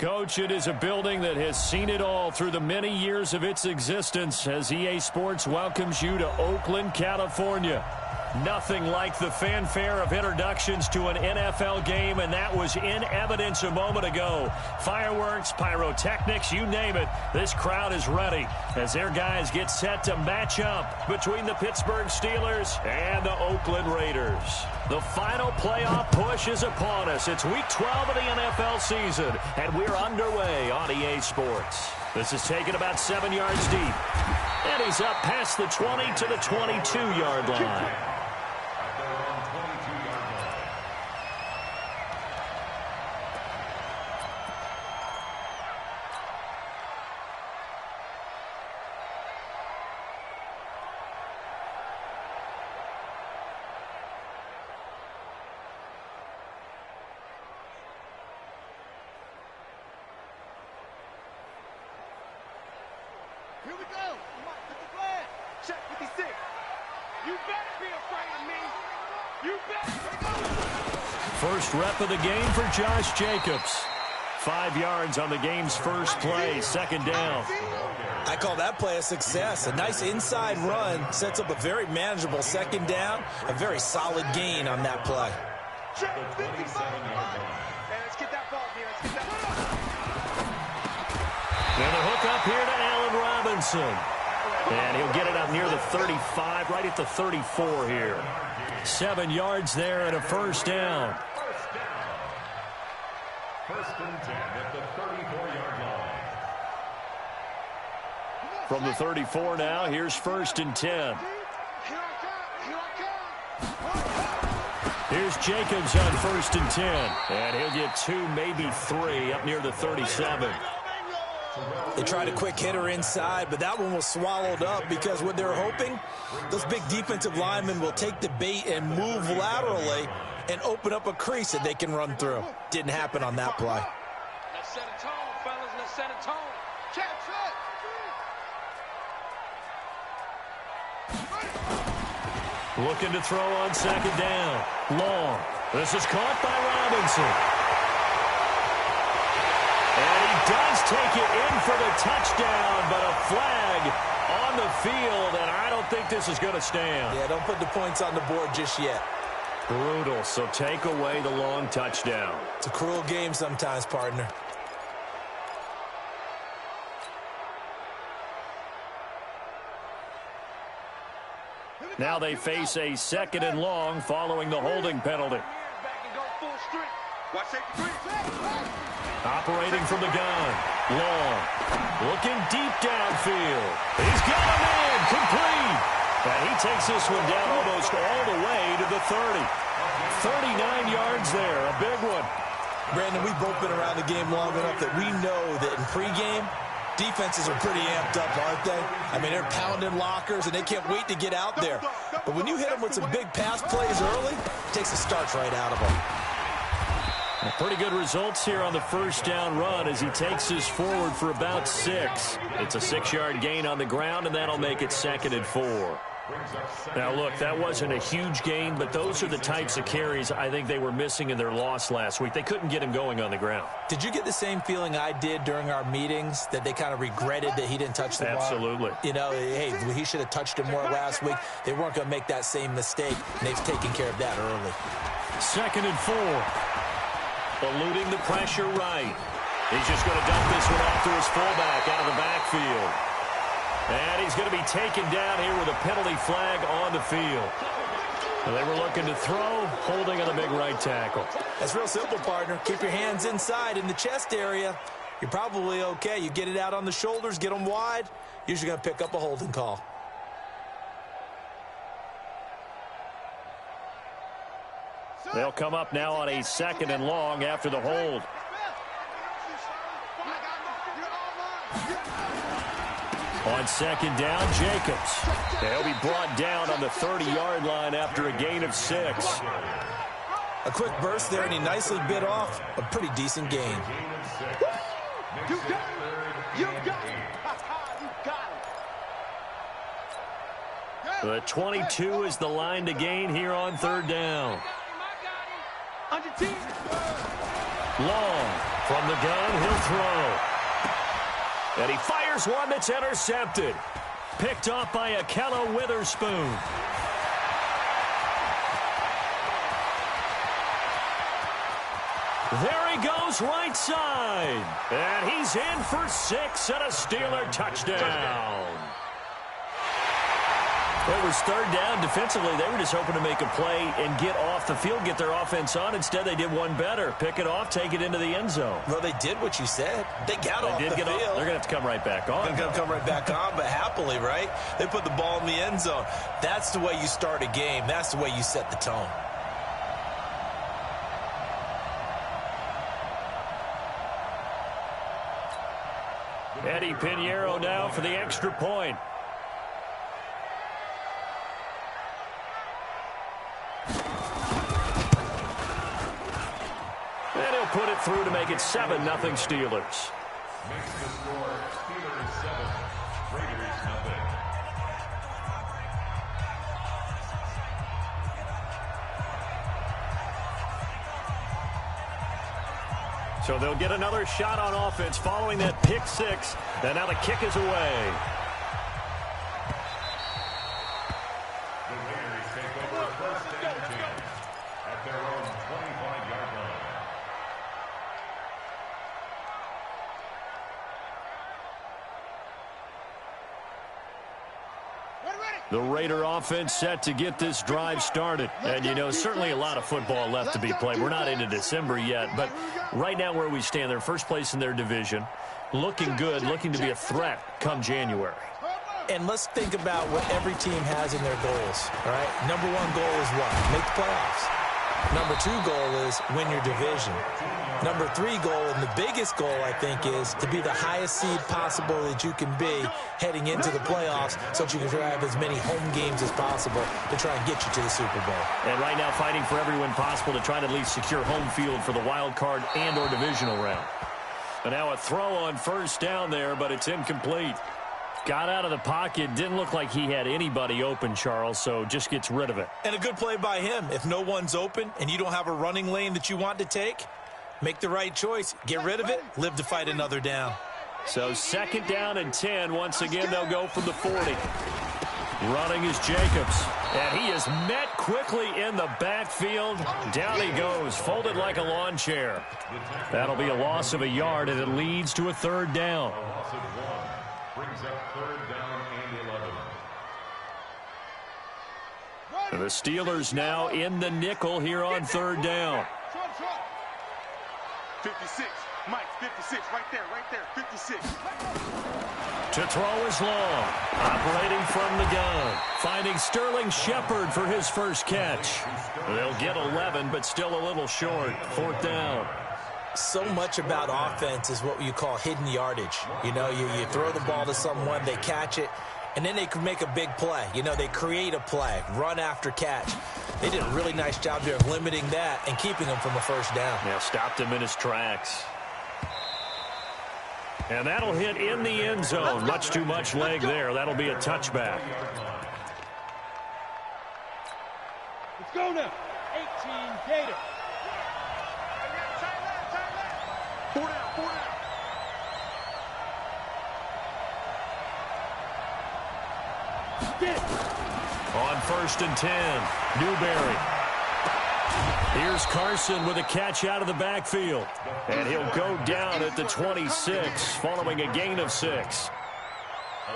Coach, it is a building that has seen it all through the many years of its existence as EA Sports welcomes you to Oakland, California. Nothing like the fanfare of introductions to an NFL game, and that was in evidence a moment ago. Fireworks, pyrotechnics, you name it. This crowd is ready as their guys get set to match up between the Pittsburgh Steelers and the Oakland Raiders. The final playoff push is upon us. It's Week 12 of the NFL season, and we're underway on EA Sports. This is taken about 7 yards deep, and he's up past the 20 to the 22-yard line. Here we go. With the flag. Check 56. You better be afraid of me. You better. First rep of the game for Josh Jacobs. 5 yards on the game's first play, second down. I call that play a success. A nice inside run sets up a very manageable second down. A very solid gain on that play. Check 55. Hey, let's get that ball here. Let's get that ball. And a hook up here to Allen Robinson. And he'll get it up near the 35, right at the 34 here. 7 yards there and a first down. First and 10 at the 34-yard line. From the 34 now, here's first and 10. Here's Jacobs on first and 10. And he'll get 2, maybe 3 up near the 37. They tried a quick hitter inside, but that one was swallowed up because what they're hoping, those big defensive linemen will take the bait and move laterally and open up a crease that they can run through. Didn't happen on that play. Let's set a tone, fellas. Let's set a tone. Check, Looking to throw on second down. Long. This is caught by Robinson. And he does take it in for the touchdown, but a flag on the field, and I don't think this is going to stand. Yeah, don't put the points on the board just yet. Brutal, so take away the long touchdown. It's a cruel game sometimes, partner. Now they face a second and long following the holding penalty. Operating from the gun. Long. Looking deep downfield. He's got him in. Complete. And he takes this one down almost all the way to the 30. 39 yards there. A big one. Brandon, we've both been around the game long enough that we know that in pregame, defenses are pretty amped up, aren't they? I mean, they're pounding lockers, and they can't wait to get out there. But when you hit them with some big pass plays early, it takes the starch right out of them. Pretty good results here on the first down run as he takes this forward for about 6. It's a 6-yard gain on the ground, and that'll make it 2nd and 4. Now, look, that wasn't a huge gain, but those are the types of carries I think they were missing in their loss last week. They couldn't get him going on the ground. Did you get the same feeling I did during our meetings, that they kind of regretted that he didn't touch the ball? Absolutely. You know, hey, he should have touched him more last week. They weren't going to make that same mistake, and they've taken care of that early. 2nd and 4. Eluding the pressure right. He's just going to dump this one off to his fullback out of the backfield. And he's going to be taken down here with a penalty flag on the field. And they were looking to throw, holding on the big right tackle. That's real simple, partner. Keep your hands inside in the chest area. You're probably okay. You get it out on the shoulders, get them wide. Usually going to pick up a holding call. They'll come up now on a 2nd and long after the hold. On 2nd down, Jacobs. They'll be brought down on the 30-yard line after a gain of 6. A quick burst there, and he nicely bit off a pretty decent gain. You got it. You got it. You got it. The 22 is the line to gain here on 3rd down. Under team. Long. From the gun, he'll throw. And he fires one that's intercepted. Picked off by Akello Witherspoon. There he goes right side. And he's in for 6 and a Steeler touchdown. Well, it was third down. Defensively, they were just hoping to make a play and get off the field, get their offense on. Instead, they did one better. Pick it off, take it into the end zone. Well, they did what you said. They got off the field. They're going to have to come right back on. They're going to come right back on, but happily, right? They put the ball in the end zone. That's the way you start a game. That's the way you set the tone. Eddie Pinheiro now for the extra point. And he'll put it through to make it 7-0 Steelers. Makes the score Steelers 7, Raiders 0. So they'll get another shot on offense following that pick 6. And now the kick is away. The Raiders take over first and 10 at their own 25-yard line. The Raider offense set to get this drive started. And, you know, certainly a lot of football left to be played. We're not into December yet, but right now where we stand, they're first place in their division, looking good, looking to be a threat come January. And let's think about what every team has in their goals, all right? Number 1 goal is what? Make the playoffs. Number 2 goal is win your division. Number 3 goal, and the biggest goal, I think, is to be the highest seed possible that you can be heading into the playoffs so that you can have as many home games as possible to try and get you to the Super Bowl. And right now fighting for every win possible to try to at least secure home field for the wild card and or divisional round. And now a throw on first down there, but it's incomplete. Got out of the pocket. Didn't look like he had anybody open, Charles, so just gets rid of it. And a good play by him. If no one's open and you don't have a running lane that you want to take, make the right choice. Get rid of it. Live to fight another down. So 2nd down and 10. Once again, they'll go from the 40. Running is Jacobs. And he is met quickly in the backfield. Down he goes, folded like a lawn chair. That'll be a loss of a yard, and it leads to a 3rd down. A loss of 1 brings up 3rd down and 11. And the Steelers now in the nickel here on 3rd down. 56. Mike, 56. Right there, 56. To throw is Long. Operating from the gun. Finding Sterling Shepard for his first catch. They'll get 11, but still a little short. 4th down. So much about offense is what you call hidden yardage. You know, you throw the ball to someone, they catch it, and then they can make a big play. You know, they create a play, run after catch. They did a really nice job there of limiting that and keeping him from a first down. Yeah, stopped him in his tracks. And that'll hit in the end zone. Much too much leg there. That'll be a touchback. Let's go now. 18 Gator. 4 down. On 1st and 10, Newberry. Here's Carson with a catch out of the backfield. And he'll go down at the 26 following a gain of 6.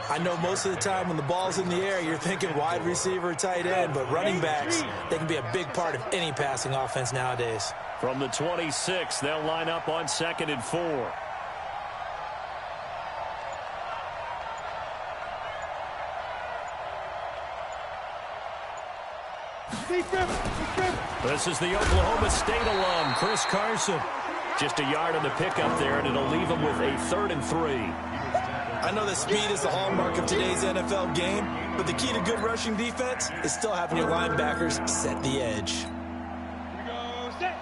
I know most of the time when the ball's in the air, you're thinking wide receiver, tight end, but running backs, they can be a big part of any passing offense nowadays. From the 26, they'll line up on 2nd and 4. This is the Oklahoma State alum, Chris Carson. Just a yard on the pickup there, and it'll leave him with a 3rd and 3. I know that speed is the hallmark of today's NFL game, but the key to good rushing defense is still having your linebackers set the edge. Here we go. Set.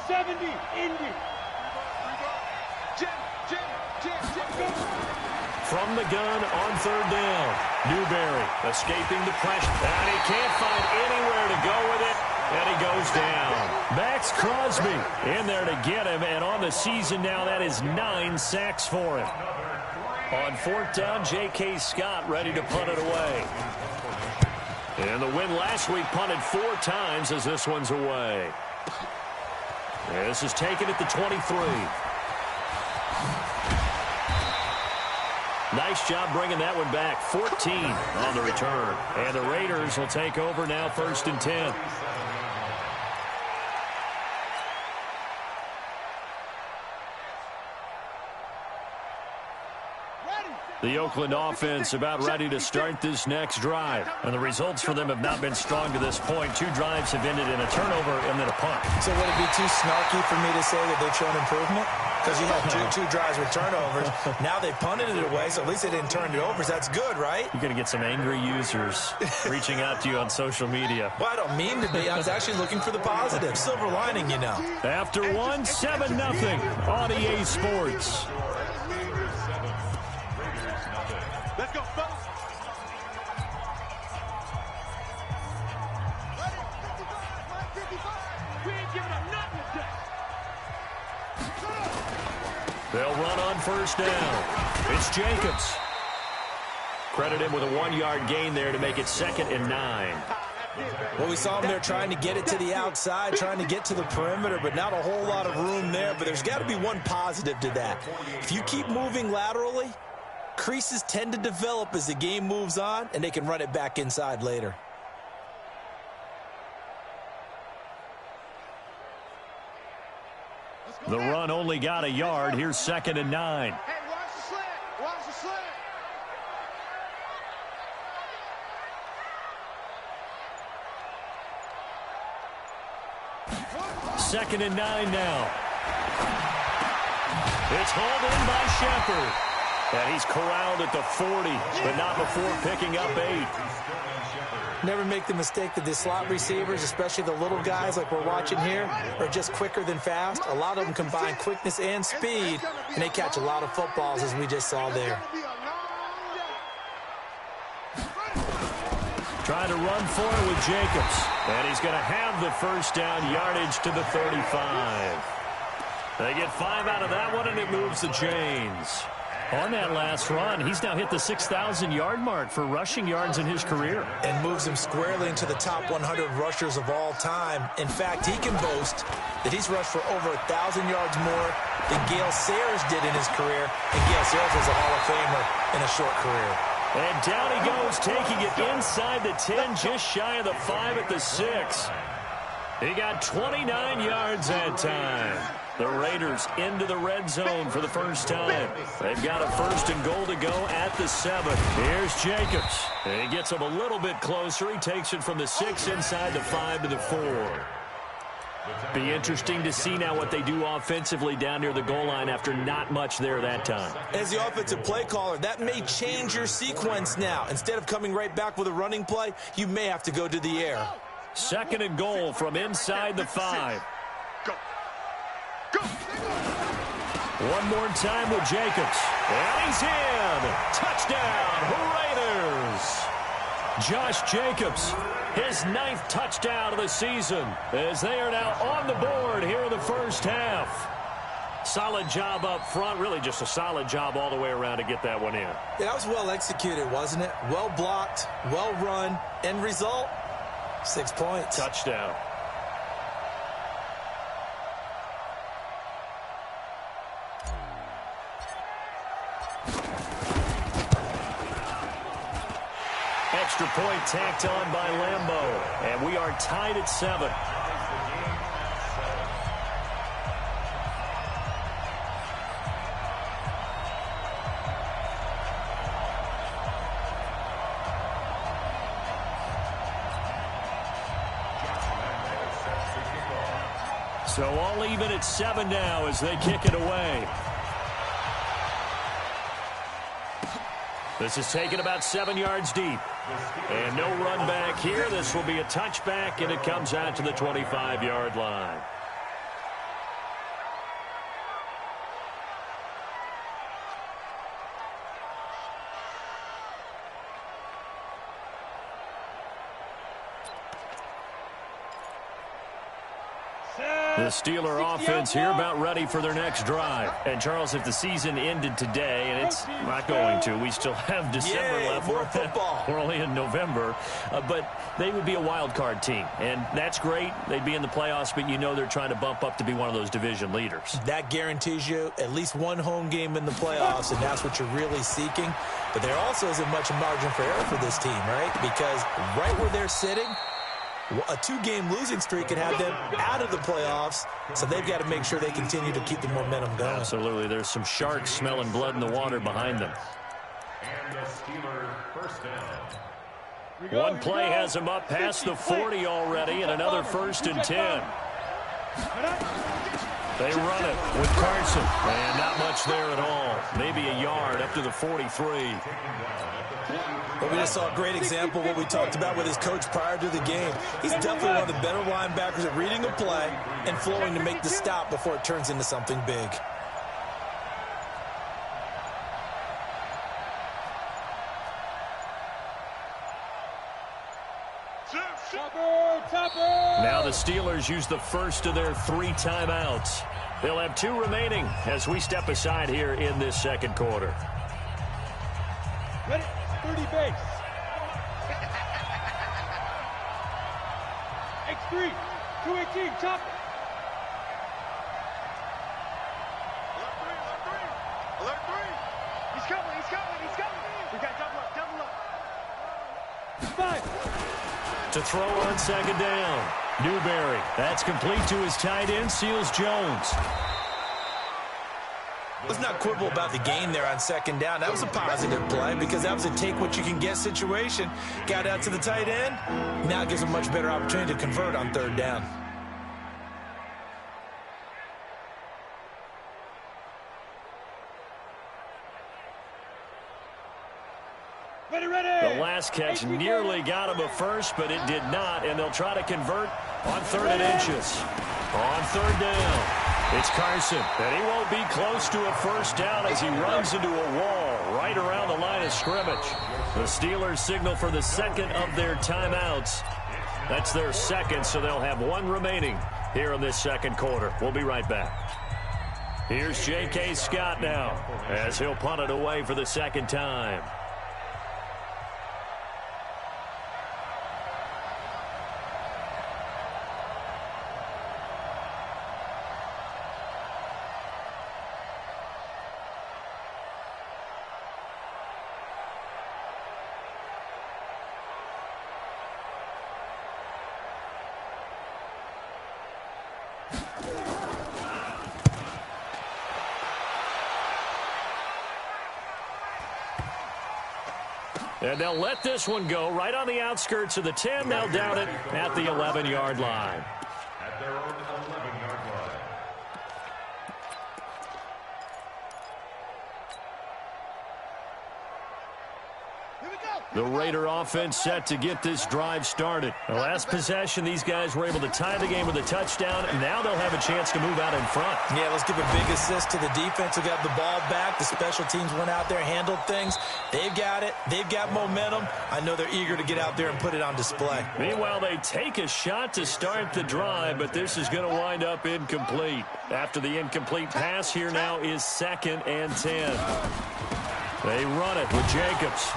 70. Indy. Jim. From the gun on 3rd down. Newberry escaping the pressure. And he can't find anywhere to go with it. And he goes down. Max Crosby in there to get him, and on the season now, that is 9 sacks for him. On fourth down, J.K. Scott ready to punt it away. And the win last week punted 4 times as this one's away. This is taken at the 23. Nice job bringing that one back. 14 on the return. And the Raiders will take over now, 1st and 10. The Oakland offense about ready to start this next drive. And the results for them have not been strong to this point. 2 drives have ended in a turnover and then a punt. So would it be too snarky for me to say that they've shown improvement? Because you had two drives with turnovers. Now they punted it away, so at least they didn't turn it over. So that's good, right? You're going to get some angry users reaching out to you on social media. Well, I don't mean to be. I was actually looking for the positive. Silver lining, you know. After one, 7-0 on EA Sports. Let's go, fellas. We ain't giving up nothing today. They'll run on 1st down. It's Jacobs. Credit him with a 1-yard gain there to make it 2nd and 9. Well, we saw him there trying to get it to the outside, trying to get to the perimeter, but not a whole lot of room there. But there's got to be one positive to that. If you keep moving laterally, creases tend to develop as the game moves on, and they can run it back inside later. The run only got a yard. Here's 2nd and 9. Hey, watch the slant. Watch the slant. 2nd and 9 now. It's hauled in by Shepard. And he's corralled at the 40, but not before picking up 8. Never make the mistake that the slot receivers, especially the little guys like we're watching here, are just quicker than fast. A lot of them combine quickness and speed, and they catch a lot of footballs, as we just saw there. Trying to run for it with Jacobs. And he's going to have the 1st down yardage to the 35. They get 5 out of that one, and it moves the chains. On that last run, he's now hit the 6,000-yard mark for rushing yards in his career. And moves him squarely into the top 100 rushers of all time. In fact, he can boast that he's rushed for over 1,000 yards more than Gale Sayers did in his career. And Gale Sayers was a Hall of Famer in a short career. And down he goes, taking it inside the 10, just shy of the 5 at the 6. He got 29 yards that time. The Raiders into the red zone for the first time. They've got a 1st and goal to go at the 7. Here's Jacobs. He gets him a little bit closer. He takes it from the 6 inside the 5 to the 4. Be interesting to see now what they do offensively down near the goal line after not much there that time. As the offensive play caller, that may change your sequence now. Instead of coming right back with a running play, you may have to go to the air. 2nd and goal from inside the 5. Go. One more time with Jacobs. And he's in. Touchdown, Raiders. Josh Jacobs, his 9th touchdown of the season, as they are now on the board here in the first half. Solid job up front, really just a solid job all the way around to get that one in. Yeah, that was well executed, wasn't it? Well blocked, well run. End result, 6 points. Touchdown. Extra point tacked on by Lambeau. And we are tied at 7. So all even at 7 now as they kick it away. This is taken about 7 yards deep. And no run back here. This will be a touchback, and it comes out to the 25-yard line. The Steeler offense here about ready for their next drive. And, Charles, if the season ended today, and it's not going to, we still have December left. More football. We're only in November. But they would be a wild card team. And that's great. They'd be in the playoffs, but you know they're trying to bump up to be one of those division leaders. That guarantees you at least one home game in the playoffs, and that's what you're really seeking. But there also isn't much margin for error for this team, right? Because right where they're sitting, a 2-game losing streak could have them out of the playoffs, so they've got to make sure they continue to keep the momentum going. Absolutely. There's some sharks smelling blood in the water behind them. And the Steelers first down. One play has them up past the 40 already, and another 1st and 10. They run it with Carson, and not much there at all. Maybe a yard up to the 43. But we just saw a great example of what we talked about with his coach prior to the game. He's definitely one of the better linebackers at reading a play and flowing to make the stop before it turns into something big. Now the Steelers use the first of their 3 timeouts. They'll have 2 remaining as we step aside here in this second quarter. Ready? 30 base. X3. 218. Chop. Alert 3. He's coming. He's coming. He's coming. We got double up. Double up. 5. To throw on second down. Newberry. That's complete to his tight end, Seals Jones. Let's not quibble about the gain there on second down. That was a positive play because that was a take-what-you-can-get situation. Got out to the tight end. Now it gives a much better opportunity to convert on 3rd down. The last catch nearly got him a first, but it did not, and they'll try to convert on 3rd and inches. On 3rd down, it's Carson, and he won't be close to a first down as he runs into a wall right around the line of scrimmage. The Steelers signal for the second of their timeouts. That's their second, so they'll have 1 remaining here in this second quarter. We'll be right back. Here's J.K. Scott now as he'll punt it away for the second time. And they'll let this one go right on the outskirts of the 10. They'll down it at the 11-yard line. At their own 11-yard line. The Raider offense set to get this drive started. The last possession, these guys were able to tie the game with a touchdown, and now they'll have a chance to move out in front. Yeah, let's give a big assist to the defense who got the ball back. The special teams went out there, handled things. They've got it. They've got momentum. I know they're eager to get out there and put it on display. Meanwhile, they take a shot to start the drive, but this is going to wind up incomplete. After the incomplete pass, here now is 2nd and 10. They run it with Jacobs.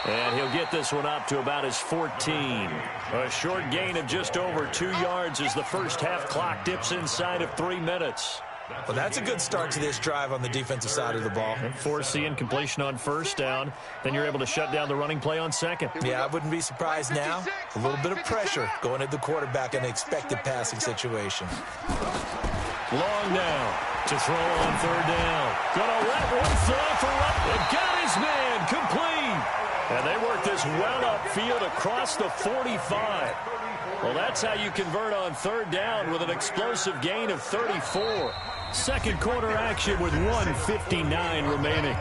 And he'll get this one up to about his 14. A short gain of just over 2 yards as the first half clock dips inside of 3 minutes. Well, that's a good start to this drive on the defensive side of the ball. And force the incompletion on first down. Then you're able to shut down the running play on second. Yeah, I wouldn't be surprised now. A little bit of pressure going at the quarterback in an expected passing situation. Long now to throw on 3rd down. Gonna let one throw for up. It got his man complete. And they work this well upfield across the 45. Well, that's how you convert on 3rd down with an explosive gain of 34. Second quarter action with 1:59 remaining.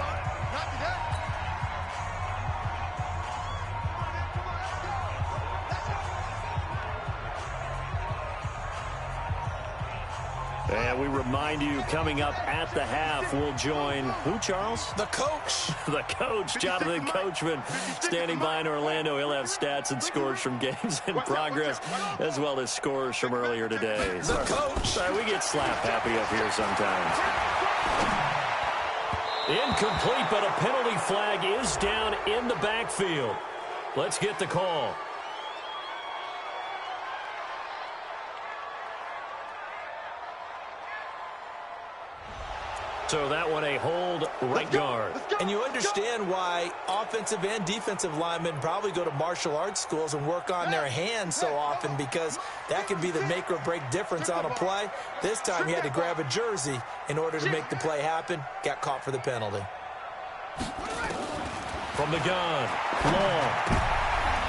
And we remind you, coming up at the half, we'll join who, Charles? The coach. The coach, Jonathan Coachman, standing by in Orlando. He'll have stats and scores from games in progress, as well as scores from earlier today. The coach. Sorry, we get slap happy up here sometimes. Incomplete, but a penalty flag is down in the backfield. Let's get the call. So that one a hold right guard. And you understand why offensive and defensive linemen probably go to martial arts schools and work on their hands so often, because that can be the make or break difference on a play. This time he had to grab a jersey in order to make the play happen. Got caught for the penalty. From the gun, long.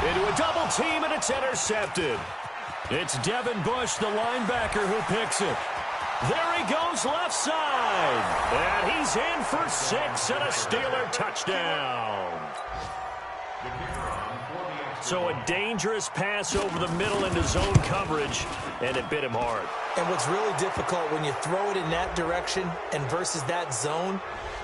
Into a double team, and it's intercepted. It's Devin Bush, the linebacker, who picks it. There he goes left side. And he's in for 6 and a Steeler touchdown. So a dangerous pass over the middle into zone coverage, and it bit him hard. And what's really difficult when you throw it in that direction and versus that zone,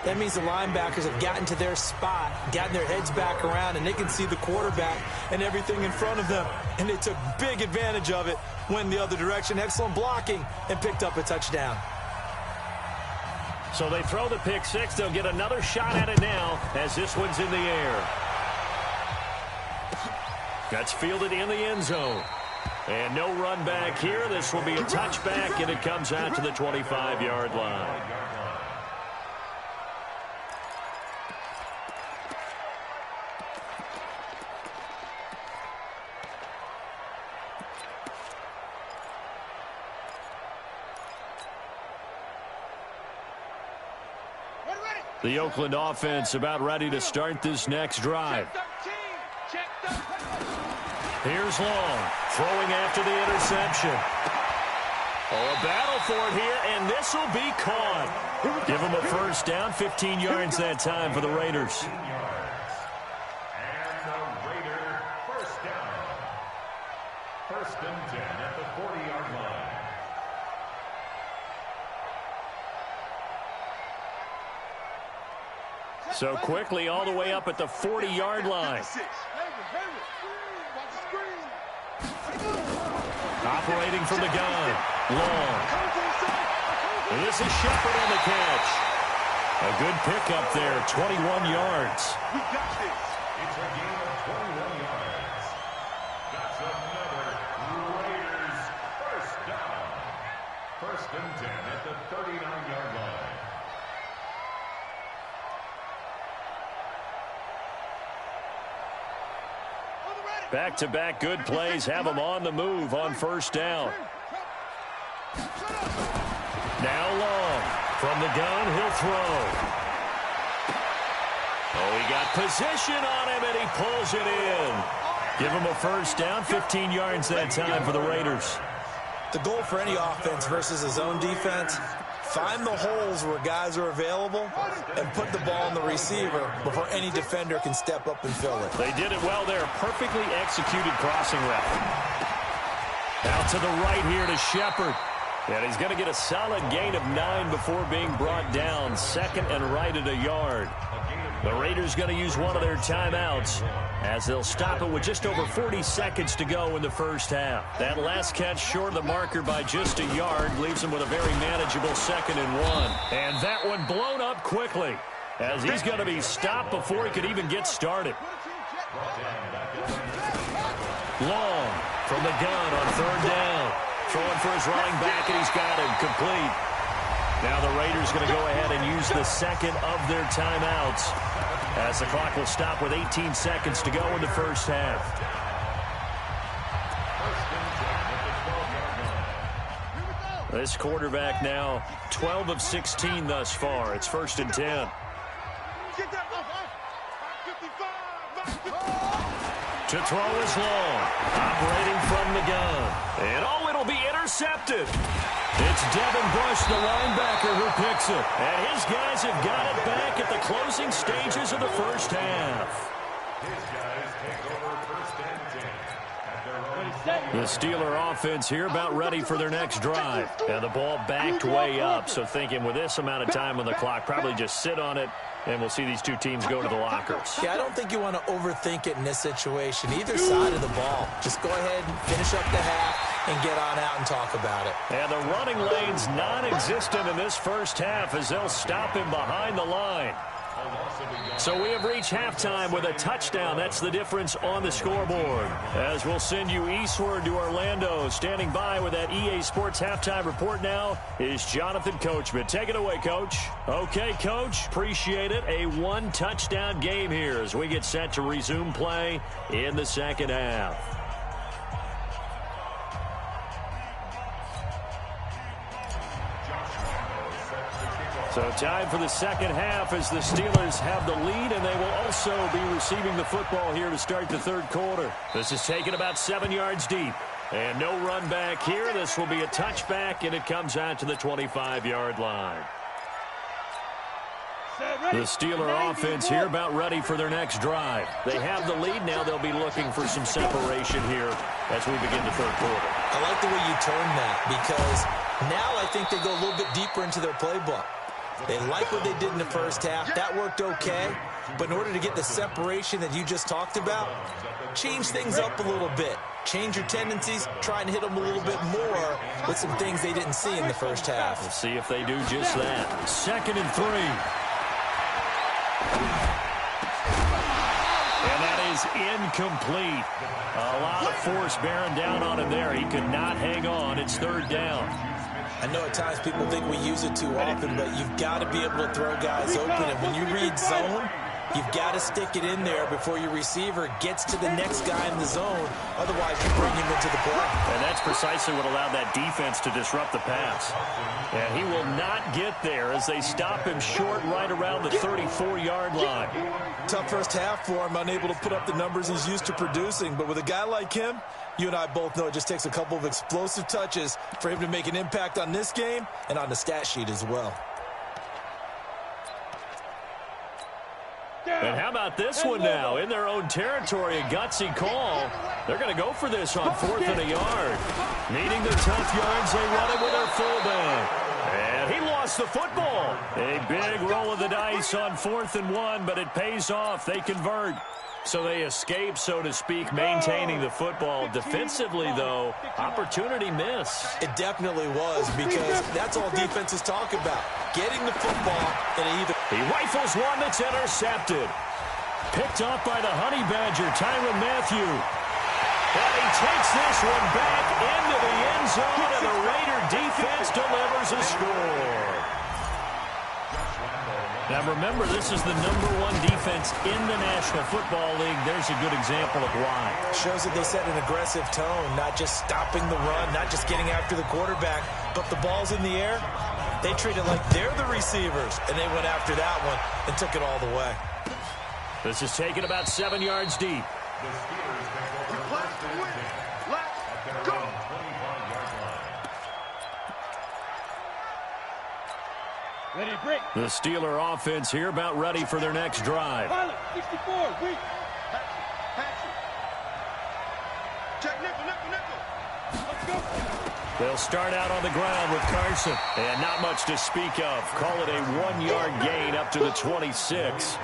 that means the linebackers have gotten to their spot, gotten their heads back around, and they can see the quarterback and everything in front of them. And they took big advantage of it, went the other direction, excellent blocking, and picked up a touchdown. So they throw the pick six. They'll get another shot at it now as this one's in the air. That's fielded in the end zone. And no run back here. This will be a touchback, and it comes out to the 25-yard line. The Oakland offense about ready to start this next drive. Here's Long, throwing after the interception. Oh, a battle for it here, and this will be caught. Give them a first down, 15 yards that time for the Raiders. And the Raider first down. First and 10 at the 40-yard line. So quickly all the way up at the 40-yard line. Operating from the gun. Long. And this is Shepard on the catch. A good pickup there, 21 yards. We got this. It's a gain of 21 yards. That's another Raiders first down. First and 10 at the 39-yard line. Back-to-back good plays have them on the move on first down. Now Long. From the gun, he'll throw. Oh, he got position on him, and he pulls it in. Give him a first down, 15 yards that time for the Raiders. The goal for any offense versus a zone defense, find the holes where guys are available and put the ball on the receiver before any defender can step up and fill it. They did it well there. Perfectly executed crossing route. Out to the right here to Shepard. And he's going to get a solid gain of 9 before being brought down. Second and right at a yard. The Raiders going to use one of their timeouts as they'll stop it with just over 40 seconds to go in the first half. That last catch short of the marker by just a yard leaves him with a very manageable second and 1. And that one blown up quickly as he's going to be stopped before he could even get started. Long from the gun on third down. Throwing for his running back, and he's got him complete. Now the Raiders going to go ahead and use the second of their timeouts as the clock will stop with 18 seconds to go in the first half. This quarterback now 12 of 16 thus far. It's first and 10. To throw is Long, operating from the gun. And oh, it'll be intercepted. It's Devin Bush, the linebacker, who picks it. And his guys have got it back at the closing stages of the first half. His guys take over first and 10. The Steeler offense here about ready for their next drive. And the ball backed way up, so thinking with this amount of time on the clock, probably just sit on it, and we'll see these two teams go to the lockers. Yeah, I don't think you want to overthink it in this situation. Either side of the ball. Just go ahead and finish up the half and get on out and talk about it. And the running lane's non-existent in this first half as they'll stop him behind the line. So we have reached halftime with a touchdown. That's the difference on the scoreboard. As we'll send you eastward to Orlando. Standing by with that EA Sports halftime report now is Jonathan Coachman. Take it away, Coach. Okay, Coach. Appreciate it. A one-touchdown game here as we get set to resume play in the second half. So time for the second half as the Steelers have the lead, and they will also be receiving the football here to start the third quarter. This is taken about 7 yards deep. And no run back here. This will be a touchback, and it comes out to the 25-yard line. The Steeler offense here about ready for their next drive. They have the lead now. They'll be looking for some separation here as we begin the third quarter. I like the way you turn that because now I think they go a little bit deeper into their playbook. They like what they did in the first half. That worked okay. But in order to get the separation that you just talked about, change things up a little bit. Change your tendencies. Try and hit them a little bit more with some things they didn't see in the first half. We'll see if they do just that. 2nd and 3. And that is incomplete. A lot of force bearing down on him there. He could not hang on. It's 3rd down. I know at times people think we use it too often, but you've got to be able to throw guys open. And when you read zone, you've got to stick it in there before your receiver gets to the next guy in the zone. Otherwise, you bring him into the play. And that's precisely what allowed that defense to disrupt the pass. And he will not get there as they stop him short right around the 34-yard line. Tough first half for him, unable to put up the numbers he's used to producing. But with a guy like him, you and I both know it just takes a couple of explosive touches for him to make an impact on this game and on the stat sheet as well. And how about this one now? In their own territory, a gutsy call. They're going to go for this on 4th and a yard. Needing the tough yards, they run it with their fullback. And he lost the football. A big roll of the dice on 4th and 1, but it pays off. They convert. So they escape, so to speak, maintaining the football. Defensively, though, opportunity miss. It definitely was, because that's all defenses talk about. Getting the football and either. He rifles one that's intercepted. Picked off by the Honey Badger, Tyrann Mathieu. And he takes this one back into the end zone, and the Raider defense delivers a score. Now, remember, this is the #1 defense in the National Football League. There's a good example of why. Shows that they set an aggressive tone, not just stopping the run, not just getting after the quarterback, but the ball's in the air. They treat it like they're the receivers, and they went after that one and took it all the way. This is taken about 7 yards deep. Ready, break. The Steeler offense here about ready for their next drive. 64, weak. Check nickel. Let's go. They'll start out on the ground with Carson. And not much to speak of. Call it a 1-yard gain up to the 26.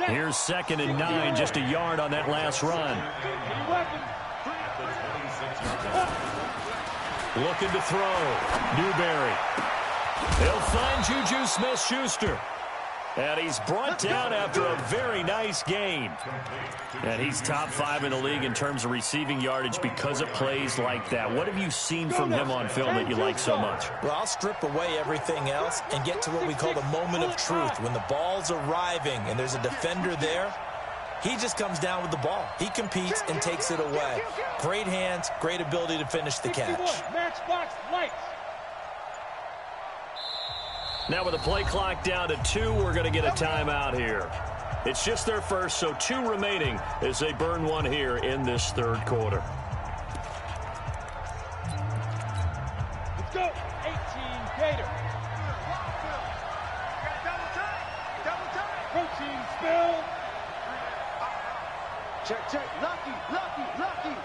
Here's 2nd and 9, just a yard on that last run. Looking to throw. Newberry. They'll find Juju Smith-Schuster. And he's brought down after a very nice game. And he's top 5 in the league in terms of receiving yardage because of plays like that. What have you seen from him on film that you like so much? Well, I'll strip away everything else and get to what we call the moment of truth. When the ball's arriving and there's a defender there, he just comes down with the ball. He competes and takes it away. Great hands, great ability to finish the catch. Matchbox lights. Now with the play clock down to 2, we're going to get a timeout here. It's just their first, so 2 remaining as they burn one here in this third quarter. Let's go. 18, Gator. Double time. Protein spill. Check, check. Lucky, lucky, lucky.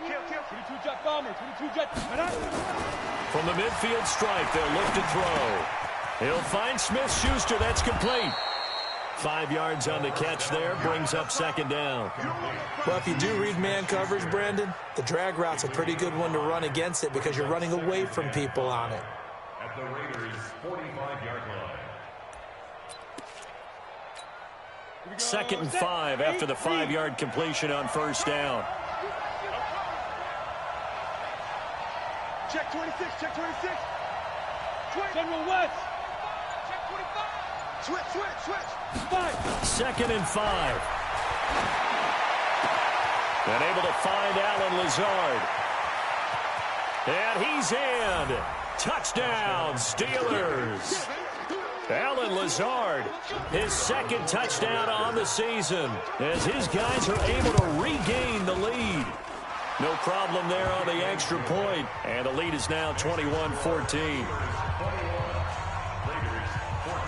Kill, kill. 22 jet bomber, 22 jet. From the midfield stripe, they'll look to throw. He'll find Smith-Schuster. That's complete. 5 yards on the catch there, brings up second down. Well, if you do read man coverage, Brandon, the drag route's a pretty good one to run against it because you're running away from people on it. At the Raiders' 45-yard line. 2nd and 5 after the 5-yard completion on first down. Check 26, check 26. General West. Check 25. Switch, switch, switch. 5. 2nd and 5. And able to find Alan Lazard. And he's in. Touchdown, Steelers. Alan Lazard, his 2nd touchdown on the season, as his guys are able to regain the lead. No problem there on the extra point, and the lead is now 21-14.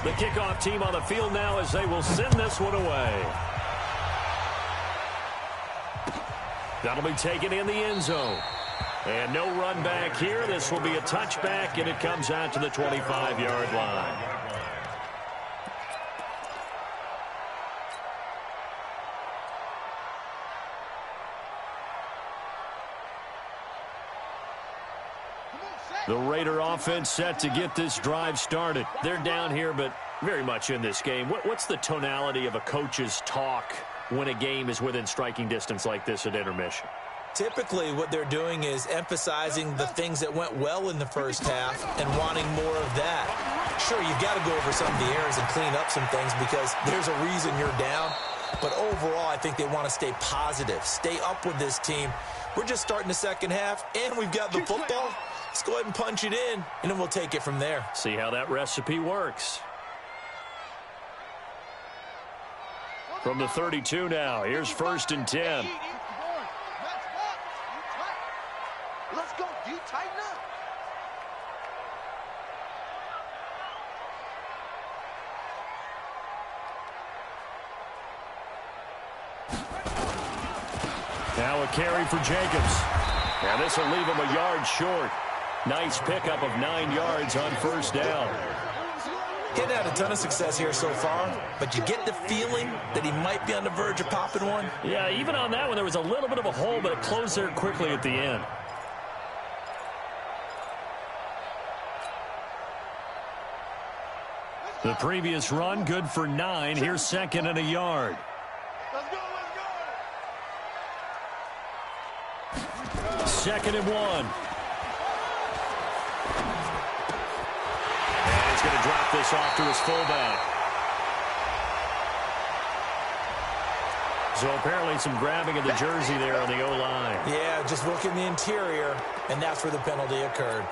The kickoff team on the field now as they will send this one away. That'll be taken in the end zone. And no run back here. This will be a touchback, and it comes out to the 25-yard line. The Raider offense set to get this drive started. They're down here, but very much in this game. What's the tonality of a coach's talk when a game is within striking distance like this at intermission? Typically, what they're doing is emphasizing the things that went well in the first half and wanting more of that. Sure, you've got to go over some of the errors and clean up some things because there's a reason you're down. But overall, I think they want to stay positive, stay up with this team. We're just starting the second half, and we've got the football. Let's go ahead and punch it in, and then we'll take it from there. See how that recipe works. From the 32 now, here's 1st and 10. Let's go, D. Tighten up. Now a carry for Jacobs. Now this will leave him a yard short. Nice pickup of 9 yards on first down. He hadn't had a ton of success here so far, but you get the feeling that he might be on the verge of popping one. Yeah, even on that one, there was a little bit of a hole, but it closed there quickly at the end. The previous run, good for 9. Here's 2nd and a yard. Let's go, let's go. 2nd and 1. And he's going to drop this off to his fullback. So apparently some grabbing of the jersey there on the O-line. Yeah, just look in the interior, and that's where the penalty occurred.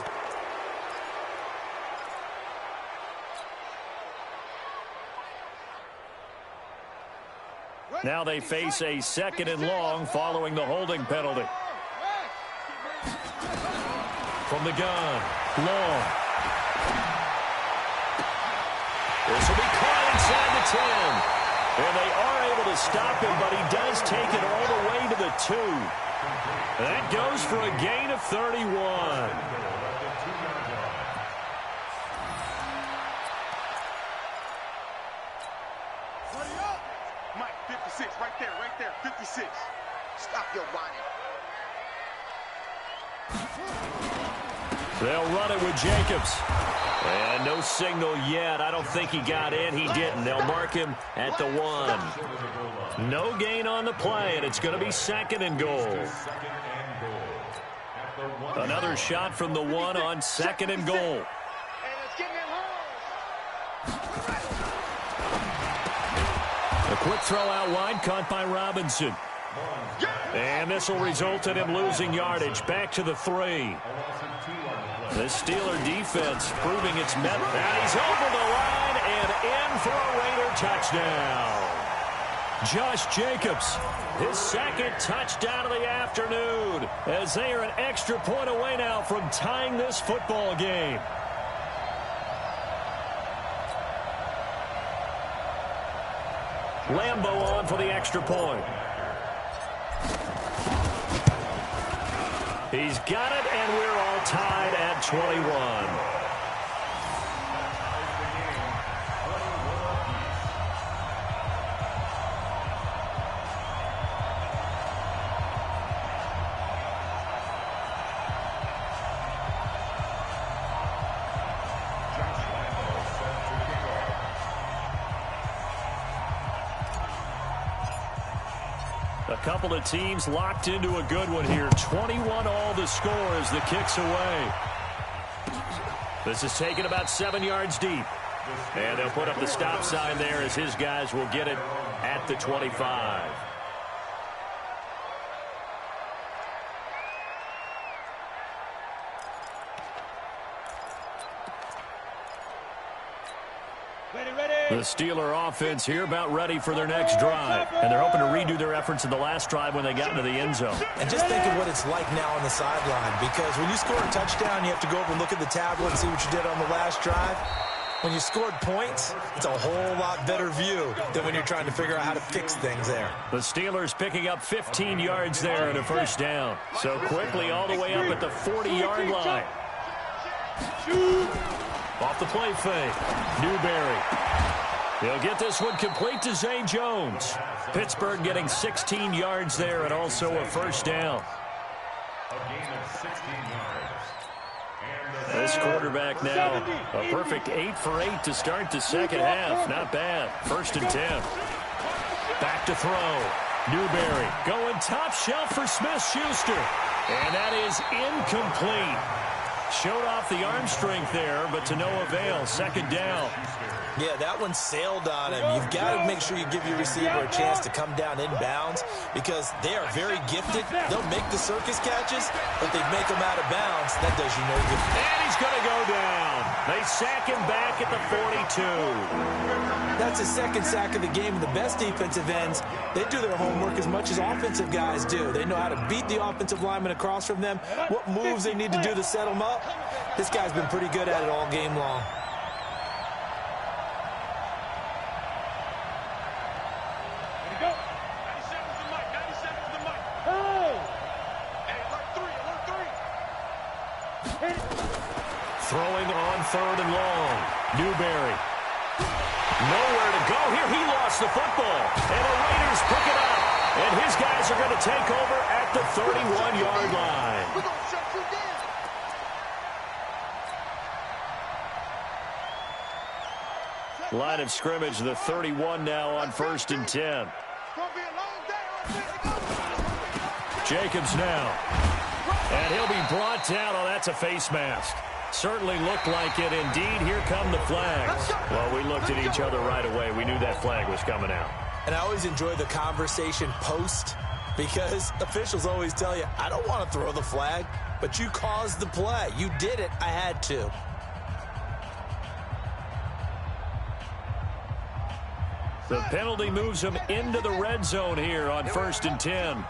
Now they face a 2nd and long following the holding penalty. From the gun, long. This will be caught inside the 10. And they are able to stop him, but he does take it all the way to the 2. That goes for a gain of 31. Mike, 56, right there, 56. Stop your whining. They'll run it with Jacobs. And no signal yet. I don't think he got in. He didn't. They'll mark him at the 1. No gain on the play, and it's going to be 2nd and goal. Another shot from the 1 on 2nd and goal. A quick throw out wide, caught by Robinson. And this will result in him losing yardage. Back to the 3. The Steeler defense proving its met. And he's over the line and in for a Raider touchdown. Josh Jacobs, his 2nd touchdown of the afternoon, as they are an extra point away now from tying this football game. Lambo on for the extra point. He's got it, and we're all tied at 21. A couple of teams locked into a good one here. 21 all the score as the kick's away. This is taken about 7 yards deep. And they'll put up the stop sign there as his guys will get it at the 25. The Steeler offense here about ready for their next drive. And they're hoping to redo their efforts in the last drive when they got into the end zone. And just think of what it's like now on the sideline, because when you score a touchdown, you have to go over and look at the tablet and see what you did on the last drive. When you scored points, it's a whole lot better view than when you're trying to figure out how to fix things there. The Steelers picking up 15 yards there and a first down. So quickly all the way up at the 40-yard line. Off the play fake. Newberry. He'll get this one complete to Zay Jones. Pittsburgh getting 16 yards there and also a first down. A gain of 16 yards. This quarterback now, a perfect 8 for 8 to start the second half. Not bad. 1st and 10. Back to throw. Newberry going top shelf for Smith-Schuster. And that is incomplete. Showed off the arm strength there, but to no avail. 2nd down. Yeah, that one sailed on him. You've got to make sure you give your receiver a chance to come down inbounds because they are very gifted. They'll make the circus catches, but they make them out of bounds. That does you no good. And he's going to go down. They sack him back at the 42. That's his 2nd sack of the game. And the best defensive ends, they do their homework as much as offensive guys do. They know how to beat the offensive lineman across from them, what moves they need to do to set them up. This guy's been pretty good at it all game long. Throwing on 3rd and long. Newberry. Nowhere to go here. He lost the football. And the Raiders pick it up. And his guys are going to take over at the 31-yard line. Line of scrimmage, the 31 now on 1st and 10. Jacobs now. And he'll be brought down. Oh, that's a face mask. Certainly looked like it. Indeed, here come the flags. Well, we looked at each other right away. We knew that flag was coming out. And I always enjoy the conversation post because officials always tell you, I don't want to throw the flag, but you caused the play. You did it. I had to. The penalty moves him into the red zone here on 1st and 10.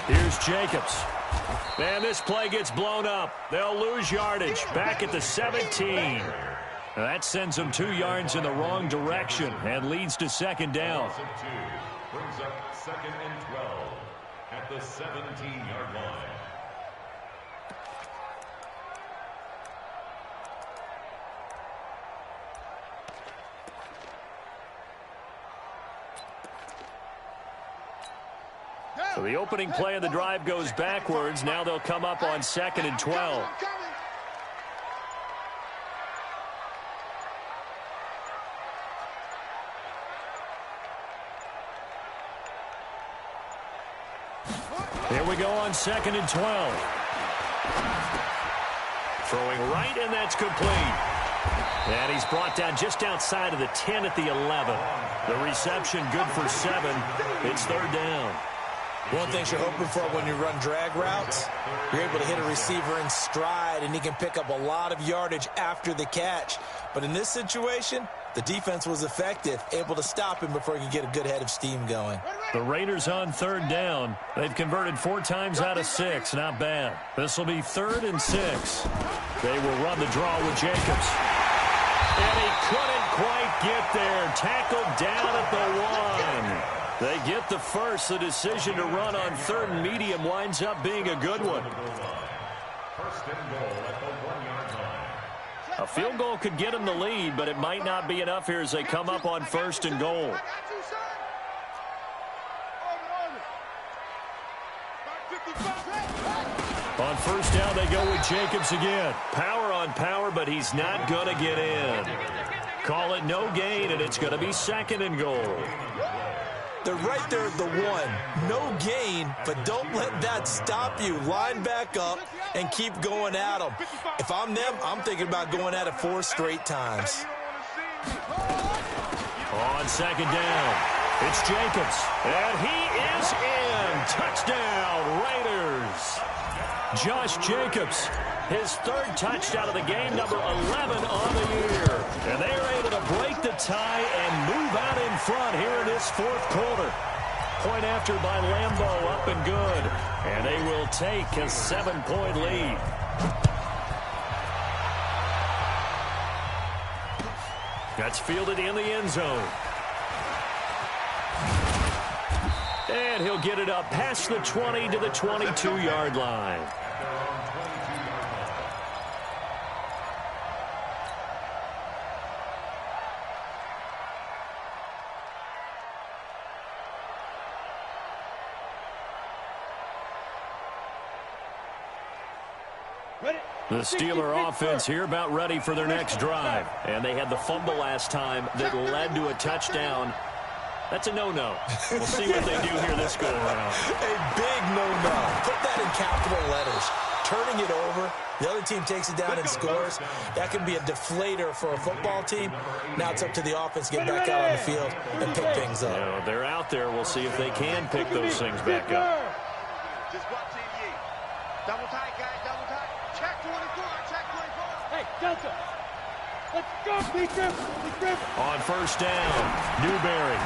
Here's Jacobs. And this play gets blown up. They'll lose yardage back at the 17. That sends them 2 yards in the wrong direction and leads to 2nd down. Brings up 2nd and 12 at the 17-yard line. So the opening play of the drive goes backwards. Now they'll come up on 2nd and 12. Here we go on 2nd and 12. Throwing right, and that's complete. And he's brought down just outside of the 10 at the 11. The reception good for 7. It's 3rd down. One thing you're hoping for when you run drag routes, you're able to hit a receiver in stride, and he can pick up a lot of yardage after the catch. But in this situation, the defense was effective, able to stop him before he could get a good head of steam going. The Raiders on third down. They've converted 4 times out of 6. Not bad. This will be 3rd and 6. They will run the draw with Jacobs. And he couldn't quite get there. Tackled down at the 1. They get the first. The decision to run on 3rd and medium winds up being a good one. First and goal at the 1-yard line. A field goal could get them the lead, but it might not be enough here as they come up on 1st and goal. On 1st down, they go with Jacobs again. Power on power, but he's not going to get in. Call it no gain, and it's going to be 2nd and goal. They're right there at the 1. No gain, but don't let that stop you. Line back up and keep going at them. If I'm them, I'm thinking about going at it 4 straight times. On 2nd down, it's Jacobs. And he is in. Touchdown, Raiders. Josh Jacobs, his 3rd touchdown of the game, number 11 on the year. And they are able to break the tie and move out in front here in this 4th quarter. Point after by Lambeau, up and good. And they will take a 7-point lead. That's fielded in the end zone. And he'll get it up past the 20 to the 22-yard line. The Steeler offense here about ready for their next drive. And they had the fumble last time that led to a touchdown. That's a no-no. We'll see what they do here this go-around. A big no-no. Put that in capital letters. Turning it over, the other team takes it down and scores. That can be a deflator for a football team. Now it's up to the offense to get back out on the field and pick things up. You know, they're out there. We'll see if they can pick those things back up. Just watch it, Yee. Double tight, guys, double tight. Check 24, check 24. Hey, Delta. Let's go, Griff. On 1st down, Newberry.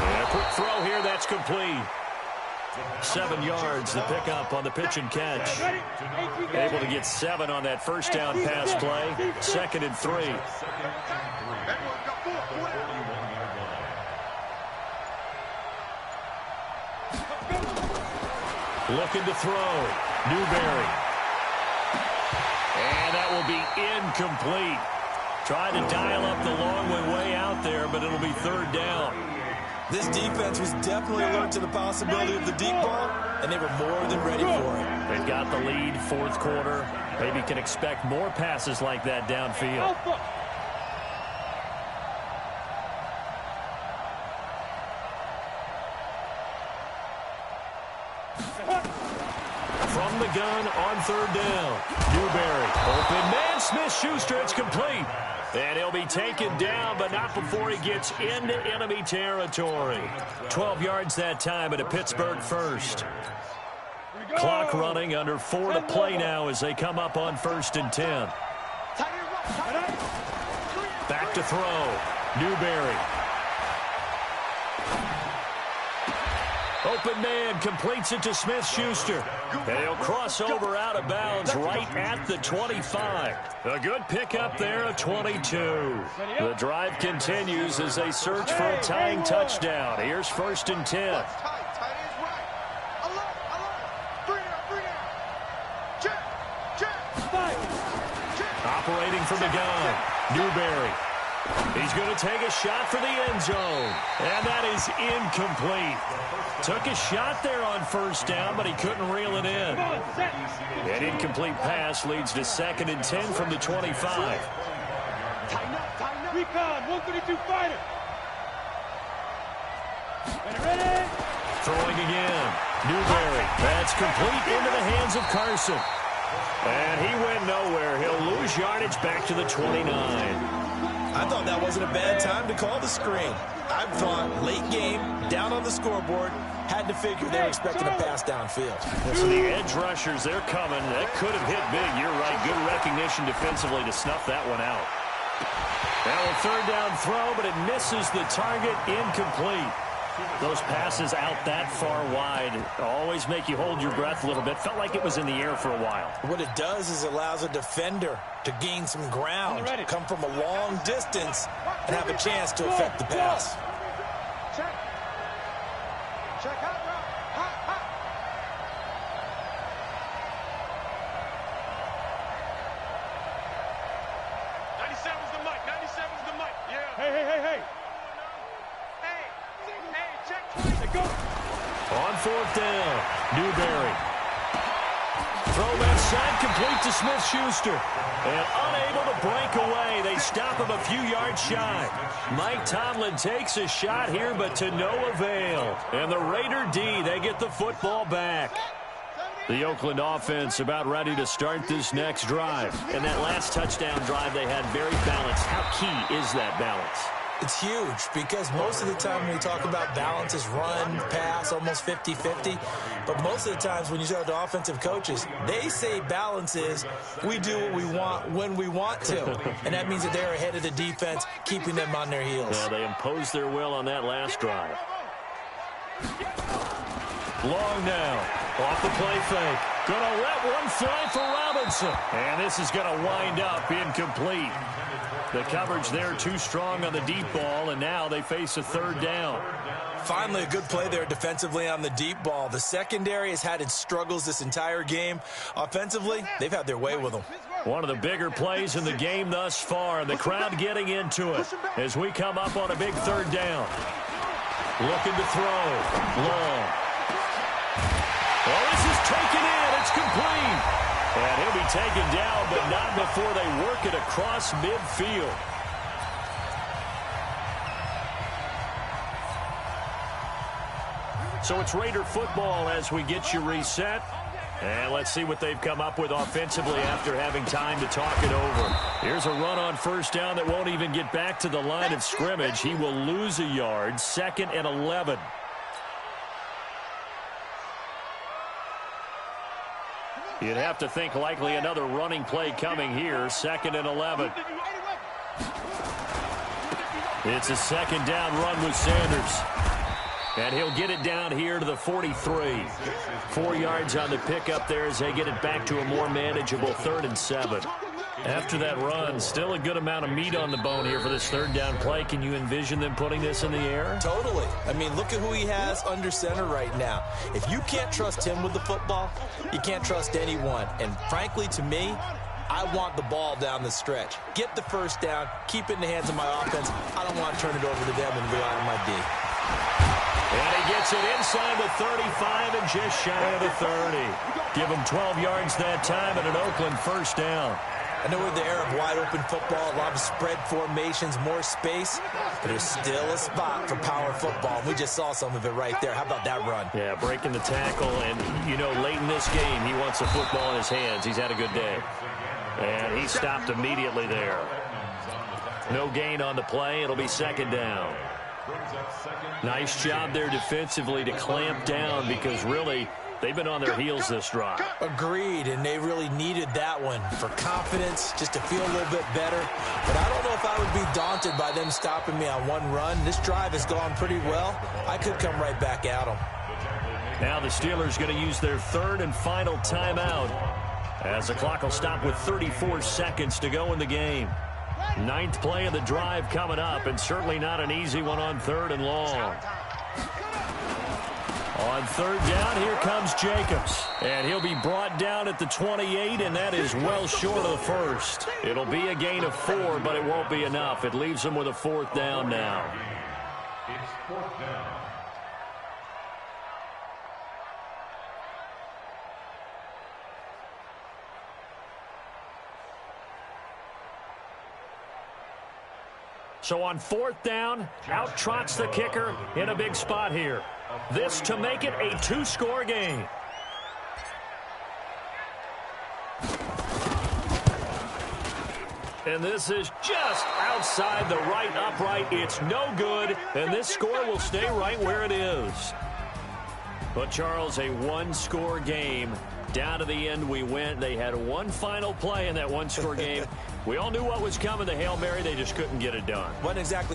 And a quick throw here, that's complete. 7 yards, the pickup on the pitch and catch. Able to get 7 on that 1st down pass play. 2nd and 3. Looking to throw. Newberry. And that will be incomplete. Trying to dial up the long one way out there, but it'll be 3rd down. This defense was definitely alert to the possibility of the deep ball, and they were more than ready for it. They've got the lead, 4th quarter. Maybe can expect more passes like that downfield. From the gun on 3rd down. Newberry, open man, Smith-Schuster, it's complete. And he'll be taken down, but not before he gets into enemy territory. 12 yards that time at a Pittsburgh first. Clock running, under 4 to play now as they come up on 1st and 10. Back to throw. Newberry. Open man completes it to Smith-Schuster. And he'll cross over out of bounds right at the 25. A good pickup there, a 22. The drive continues as they search for a tying touchdown. Here's 1st and 10. Operating from the gun, Newberry. He's going to take a shot for the end zone. And that is incomplete. Took a shot there on 1st down, but he couldn't reel it in. An incomplete pass leads to 2nd and 10 from the 25. Recon, 132 fighter. Ready? Throwing again. Newberry. That's complete into the hands of Carson. And he went nowhere. He'll lose yardage back to the 29. I thought that wasn't a bad time to call the screen. I thought late game, down on on the scoreboard. Had to figure they were expecting a pass downfield. So the edge rushers, they're coming. That could have hit big. You're right. Good recognition defensively to snuff that one out. Now a third down throw, but it misses the target. Incomplete. Those passes out that far wide always make you hold your breath a little bit. Felt like it was in the air for a while. What it does is allows a defender to gain some ground, come from a long distance, and have a chance to affect the pass. Check. Check out, bro. Hot, hot. 97's the mic. 97's the mic. Yeah. Hey. Hey, check twice. Go. On fourth down, Newberry. Throw left side, complete to Smith-Schuster. And unable to break away. They stop him a few yards shy. Mike Tomlin takes a shot here, but to no avail. And the Raider D, they get the football back. The Oakland offense about ready to start this next drive. And that last touchdown drive they had very balanced. How key is that balance? It's huge because most of the time when we talk about balance is run, pass, almost 50-50. But most of the times when you talk to offensive coaches, they say balance is we do what we want when we want to. And that means that they're ahead of the defense, keeping them on their heels. Yeah, they imposed their will on that last drive. Long now. Off the play fake. Gonna let one fly for Robinson. And this is gonna wind up incomplete. The coverage there too strong on the deep ball, and now they face a third down. Finally, a good play there defensively on the deep ball. The secondary has had its struggles this entire game. Offensively, they've had their way with them. One of the bigger plays in the game thus far, and the crowd getting into it as we come up on a big third down. Looking to throw. Long. Well, this is taken in. It's complete. And he'll be taken down, but not before they work it across midfield. So it's Raider football as we get you reset. And let's see what they've come up with offensively after having time to talk it over. Here's a run on first down that won't even get back to the line of scrimmage. He will lose a yard, 2nd and 11. You'd have to think likely another running play coming here, 2nd and 11. It's a second down run with Sanders. And he'll get it down here to the 43. 4 yards on the pickup there as they get it back to a more manageable 3rd and 7. After that run, still a good amount of meat on the bone here for this third down play. Can you envision them putting this in the air? Totally. I mean, look at who he has under center right now. If you can't trust him with the football, you can't trust anyone. And frankly, to me, I want the ball down the stretch. Get the first down, keep it in the hands of my offense. I don't want to turn it over to them and rely on my D. And he gets it inside the 35 and just shy of the 30. Give him 12 yards that time and an Oakland first down. I know we're in the era of wide-open football, a lot of spread formations, more space, but there's still a spot for power football. And we just saw some of it right there. How about that run? Yeah, breaking the tackle, and, you know, late in this game, he wants the football in his hands. He's had a good day. And he stopped immediately there. No gain on the play. It'll be second down. Nice job there defensively to clamp down because, really, they've been on their heels this drive. Agreed, and they really needed that one for confidence, just to feel a little bit better. But I don't know if I would be daunted by them stopping me on one run. This drive has gone pretty well. I could come right back at them. Now the Steelers going to use their third and final timeout as the clock will stop with 34 seconds to go in the game. 9th play of the drive coming up, and certainly not an easy one on 3rd and long. On 3rd down, here comes Jacobs. And he'll be brought down at the 28, and that is well short of the first. It'll be a gain of 4, but it won't be enough. It leaves them with a 4th down now. It's 4th down. So on 4th down, out trots the kicker in a big spot here. This to make it a 2-score game. And this is just outside the right upright. It's no good, and this score will stay right where it is. But, Charles, a one-score game. Down to the end we went. They had one final play in that one-score game. We all knew what was coming, the Hail Mary. They just couldn't get it done. Wasn't exactly